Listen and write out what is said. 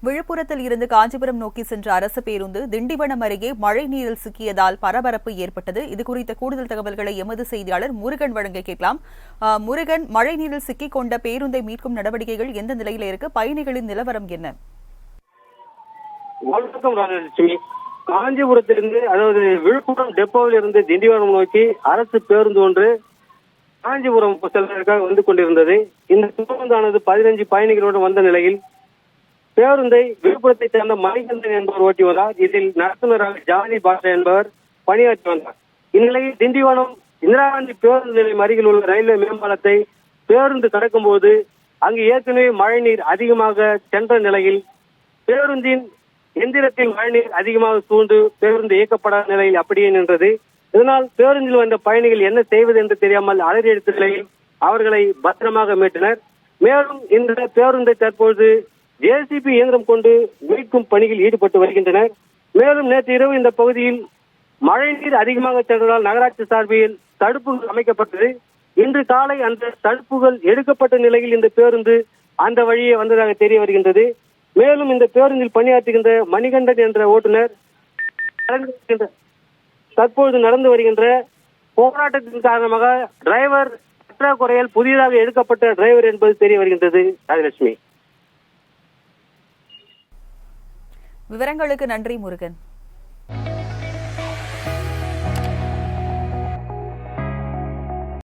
விழுப்புரத்தில் இருந்து காஞ்சிபுரம் நோக்கி சென்ற அரசு பேருந்து திண்டிவனம் அருகே மழை நீரில் சிக்கியதால் பரபரப்பு ஏற்பட்டது. இதுகுறித்த கூடுதல் தகவல்களை எமது செய்தியாளர் முருகன் வழங்க கேட்கலாம். முருகன், மழை நீரில் சிக்கிக் கொண்ட பேருந்தை மீட்கும் நடவடிக்கைகள் எந்த நிலையில் இருக்கு? பயணிகளின் நிலவரம் என்ன? வணக்கம் ராஜலட்சுமி. காஞ்சிபுரத்திலிருந்து, அதாவது விழுப்புரம் டெப்போவில் இருந்து திண்டிவனம் நோக்கி அரசு பேருந்து ஒன்று காஞ்சிபுரம் செல்வதற்காக வந்து கொண்டிருந்தது. இந்த பேருந்தானது 15 பயணிகளோடு வந்த நிலையில் பேருந்தை விழுப்புரத்தை சேர்ந்த மணிகண்டன் என்பவர் ஓட்டி வந்தார். இதில் நடத்துனராக ஜானி பாஷா என்பவர் பணியாற்றி வந்தார். இந்நிலையில் திண்டிவனம் இந்திரா காந்தி பேருந்து நிலையம் அருகில் உள்ள ரயில்வே மேம்பாலத்தை பேருந்து கடக்கும் போது அங்கு ஏற்கனவே மழைநீர் அதிகமாக சென்ற நிலையில் பேருந்தின் எந்திரத்தில் மழைநீர் அதிகமாக சூழ்ந்து பேருந்து இயக்கப்படாத நிலையில் அப்படியே நின்றது. இதனால் பேருந்தில் வந்த பயணிகள் என்ன செய்வது என்று தெரியாமல் அலறி எடுத்த நிலையில் அவர்களை பத்திரமாக மீட்டனர். மேலும் இந்த பேருந்தை தற்போது ஜேசிபி இயந்திரம் கொண்டு மீட்கும் பணியில் ஈடுபட்டு வருகின்றனர். மேலும் நேற்று இரவு இந்த பகுதியில் மழைநீர் அதிகமாக சென்றதால் நகராட்சி சார்பில் தடுப்புகள் அமைக்கப்பட்டது. இன்று காலை அந்த தடுப்புகள் எடுக்கப்பட்ட நிலையில் இந்த பேருந்து அந்த வழியே வந்ததாக தெரிய வருகின்றது. மேலும் இந்த பேருந்தில் பணியாற்றுகின்ற மணிகண்டன் என்ற ஓட்டுநர் தற்போது நடந்து வருகின்ற போராட்டத்தின் காரணமாக டிரைவர் பற்றாக்குறையால் புதிதாக எடுக்கப்பட்ட டிரைவர் என்பது தெரிய வருகின்றது. ராஜலட்சுமி, விவரங்களுக்கு நன்றி முருகன்.